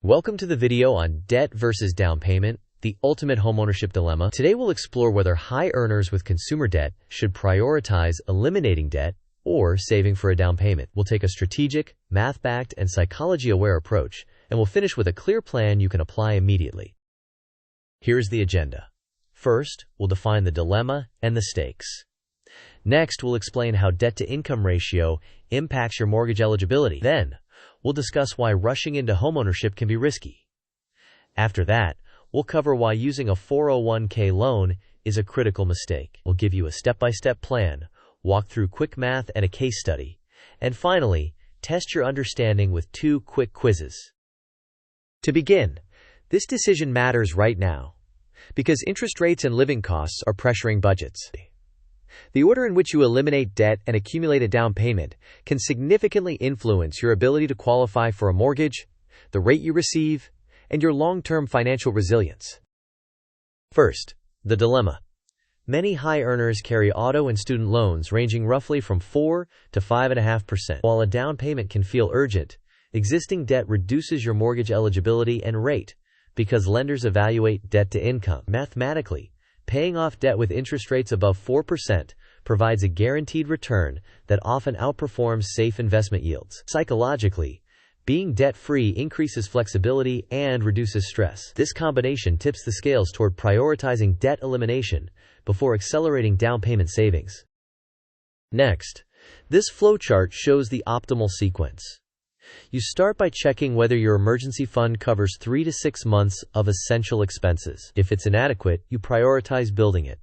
Welcome to the video on debt versus down payment, the ultimate homeownership dilemma. Today we'll explore whether high earners with consumer debt should prioritize eliminating debt or saving for a down payment. We'll take a strategic, math-backed, and psychology-aware approach, and we'll finish with a clear plan you can apply immediately. Here's the agenda. First, we'll define the dilemma and the stakes. Next, we'll explain how debt-to-income ratio impacts your mortgage eligibility. Then, we'll discuss why rushing into homeownership can be risky. After that, we'll cover why using a 401k loan is a critical mistake. We'll give you a step-by-step plan, walk through quick math and a case study, and finally, test your understanding with 2 quick quizzes. To begin, this decision matters right now, because interest rates and living costs are pressuring budgets. The order in which you eliminate debt and accumulate a down payment can significantly influence your ability to qualify for a mortgage, the rate you receive, and your long-term financial resilience. First, the dilemma. Many high earners carry auto and student loans ranging roughly from 4 to 5.5%. While a down payment can feel urgent, existing debt reduces your mortgage eligibility and rate because lenders evaluate debt to income. Mathematically, paying off debt with interest rates above 4% provides a guaranteed return that often outperforms safe investment yields. Psychologically, being debt-free increases flexibility and reduces stress. This combination tips the scales toward prioritizing debt elimination before accelerating down payment savings. Next, this flowchart shows the optimal sequence. You start by checking whether your emergency fund covers 3 to 6 months of essential expenses. If it's inadequate, you prioritize building it.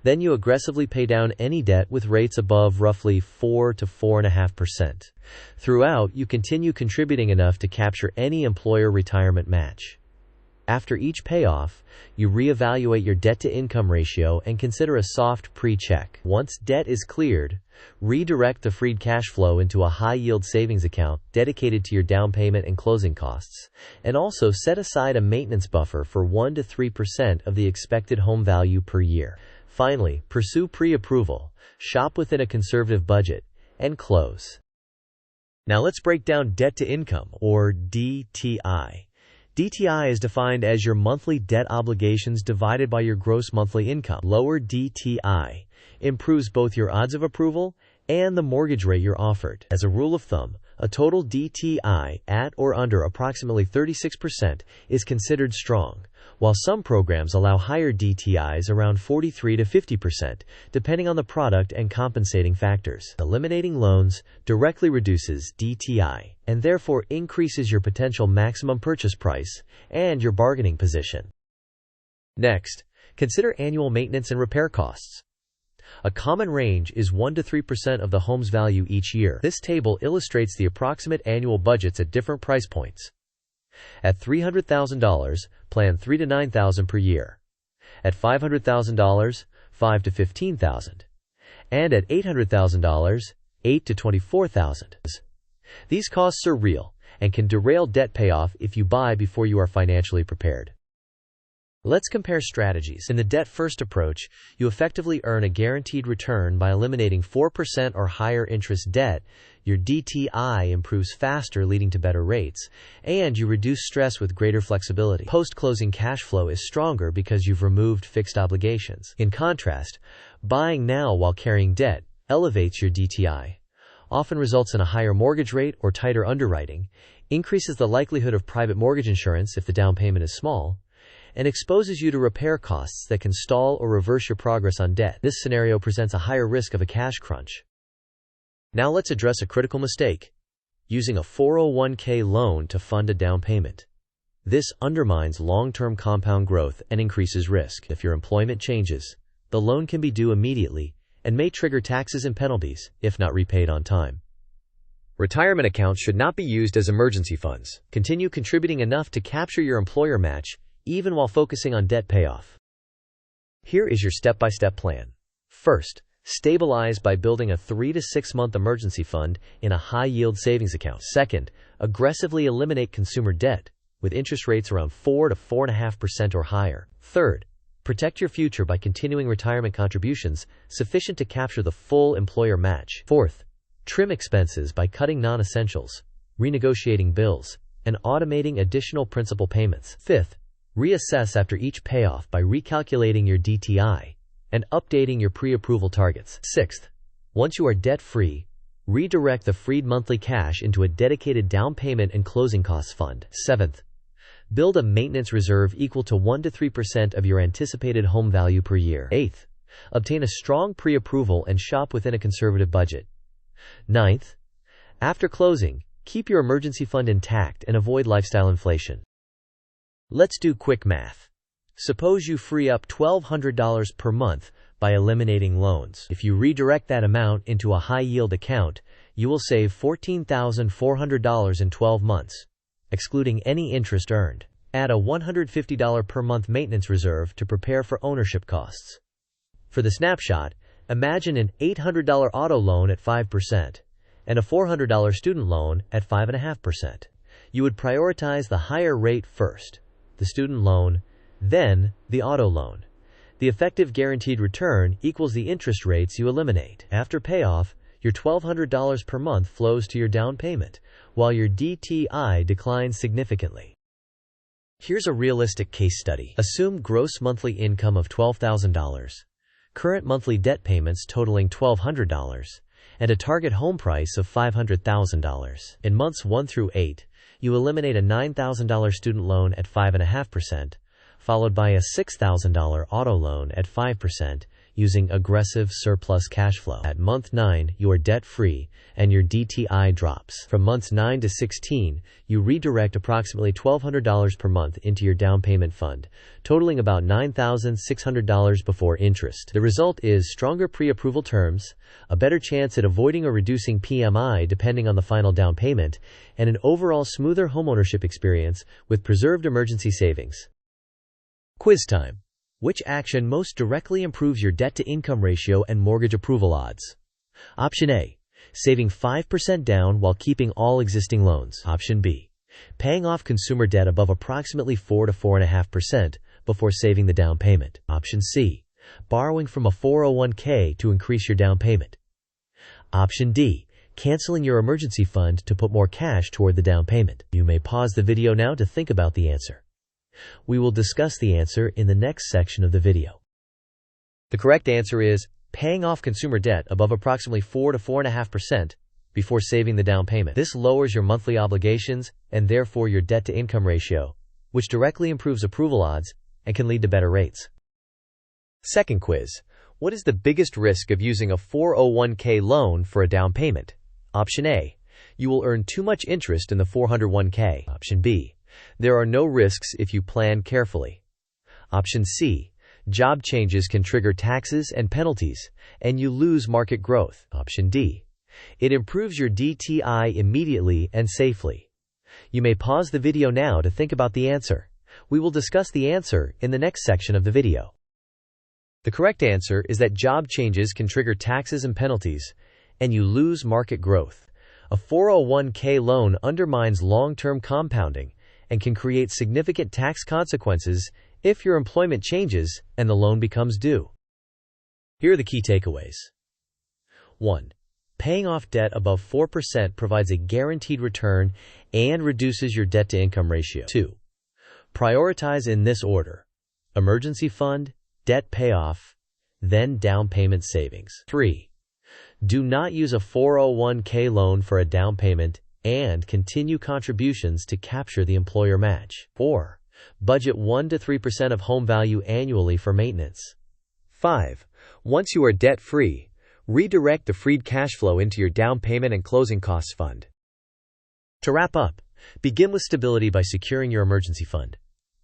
Then you aggressively pay down any debt with rates above roughly 4 to 4.5%. Throughout, you continue contributing enough to capture any employer retirement match. After each payoff, you reevaluate your debt-to-income ratio and consider a soft pre-check. Once debt is cleared, redirect the freed cash flow into a high-yield savings account dedicated to your down payment and closing costs, and also set aside a maintenance buffer for 1 to 3% of the expected home value per year. Finally, pursue pre-approval, shop within a conservative budget, and close. Now let's break down debt-to-income, or DTI. DTI is defined as your monthly debt obligations divided by your gross monthly income. Lower DTI improves both your odds of approval and the mortgage rate you're offered. As a rule of thumb, a total DTI at or under approximately 36% is considered strong, while some programs allow higher DTIs around 43 to 50%, depending on the product and compensating factors. Eliminating loans directly reduces DTI and therefore increases your potential maximum purchase price and your bargaining position. Next, consider annual maintenance and repair costs. A common range is 1 to 3% of the home's value each year. This table illustrates the approximate annual budgets at different price points. At $300,000, plan $3,000 to $9,000 per year. At $500,000, $5,000 to $15,000. And at $800,000, $8,000 to $24,000. These costs are real and can derail debt payoff if you buy before you are financially prepared. Let's compare strategies. In the debt-first approach, you effectively earn a guaranteed return by eliminating 4% or higher interest debt. Your DTI improves faster, leading to better rates, and you reduce stress with greater flexibility. Post-closing cash flow is stronger because you've removed fixed obligations. In contrast, buying now while carrying debt elevates your DTI, often results in a higher mortgage rate or tighter underwriting, increases the likelihood of private mortgage insurance if the down payment is small, and exposes you to repair costs that can stall or reverse your progress on debt. This scenario presents a higher risk of a cash crunch. Now let's address a critical mistake: using a 401k loan to fund a down payment. This undermines long-term compound growth and increases risk. If your employment changes, the loan can be due immediately and may trigger taxes and penalties if not repaid on time. Retirement accounts should not be used as emergency funds. Continue contributing enough to capture your employer match even while focusing on debt payoff. Here is your step-by-step plan. First, stabilize by building a 3 to 6 month emergency fund in a high-yield savings account. Second, aggressively eliminate consumer debt with interest rates around 4 to 4.5% or higher. Third, protect your future by continuing retirement contributions sufficient to capture the full employer match. Fourth, trim expenses by cutting non-essentials, renegotiating bills, and automating additional principal payments. Fifth, reassess after each payoff by recalculating your DTI and updating your pre-approval targets. Sixth, once you are debt-free, redirect the freed monthly cash into a dedicated down payment and closing costs fund. Seventh, build a maintenance reserve equal to 1 to 3% of your anticipated home value per year. Eighth, obtain a strong pre-approval and shop within a conservative budget. Ninth, after closing, keep your emergency fund intact and avoid lifestyle inflation. Let's do quick math. Suppose you free up $1,200 per month by eliminating loans. If you redirect that amount into a high-yield account, you will save $14,400 in 12 months, excluding any interest earned. Add a $150 per month maintenance reserve to prepare for ownership costs. For the snapshot, imagine an $800 auto loan at 5% and a $400 student loan at 5.5%. You would prioritize the higher rate first, the student loan, then the auto loan. The effective guaranteed return equals the interest rates you eliminate. After payoff, your $1,200 per month flows to your down payment, while your DTI declines significantly. Here's a realistic case study. Assume gross monthly income of $12,000, current monthly debt payments totaling $1,200, and a target home price of $500,000. In months 1 through 8, you eliminate a $9,000 student loan at 5.5%, followed by a $6,000 auto loan at 5%, using aggressive surplus cash flow. At month 9, you are debt-free, and your DTI drops. From months 9 to 16, you redirect approximately $1,200 per month into your down payment fund, totaling about $9,600 before interest. The result is stronger pre-approval terms, a better chance at avoiding or reducing PMI depending on the final down payment, and an overall smoother homeownership experience with preserved emergency savings. Quiz time. Which action most directly improves your debt-to-income ratio and mortgage approval odds? Option A, saving 5% down while keeping all existing loans. Option B, paying off consumer debt above approximately 4 to 4.5% before saving the down payment. Option C, borrowing from a 401k to increase your down payment. Option D, canceling your emergency fund to put more cash toward the down payment. You may pause the video now to think about the answer. We will discuss the answer in the next section of the video. The correct answer is paying off consumer debt above approximately 4 to 4.5% before saving the down payment. This lowers your monthly obligations and therefore your debt-to-income ratio, which directly improves approval odds and can lead to better rates. Second quiz. What is the biggest risk of using a 401k loan for a down payment? Option A, you will earn too much interest in the 401k. Option B, there are no risks if you plan carefully. Option C, job changes can trigger taxes and penalties, and you lose market growth. Option D, it improves your DTI immediately and safely. You may pause the video now to think about the answer. We will discuss the answer in the next section of the video. The correct answer is that job changes can trigger taxes and penalties, and you lose market growth. A 401k loan undermines long-term compounding and can create significant tax consequences if your employment changes and the loan becomes due. Here are the key takeaways. 1. Paying off debt above 4% provides a guaranteed return and reduces your debt-to-income ratio. 2. Prioritize in this order: emergency fund, debt payoff, then down payment savings. 3. Do not use a 401k loan for a down payment and continue contributions to capture the employer match. 4. Budget 1 to 3% of home value annually for maintenance. 5. Once you are debt-free, redirect the freed cash flow into your down payment and closing costs fund. To wrap up, begin with stability by securing your emergency fund.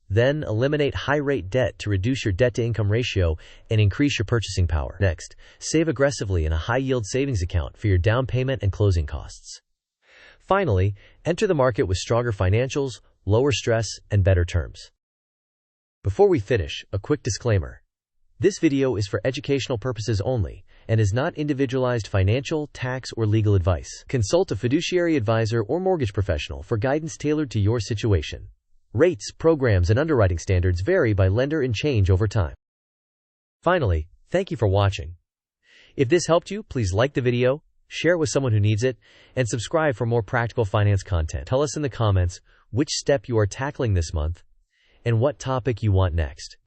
Then eliminate high-rate debt to reduce your debt-to-income ratio and increase your purchasing power. Next, save aggressively in a high-yield savings account for your down payment and closing costs. Finally, enter the market with stronger financials, lower stress, and better terms. Before we finish, a quick disclaimer. This video is for educational purposes only and is not individualized financial, tax, or legal advice. Consult a fiduciary advisor or mortgage professional for guidance tailored to your situation. Rates, programs, and underwriting standards vary by lender and change over time. Finally, thank you for watching. If this helped you, please like the video, share it with someone who needs it, and subscribe for more practical finance content. Tell us in the comments which step you are tackling this month, and what topic you want next.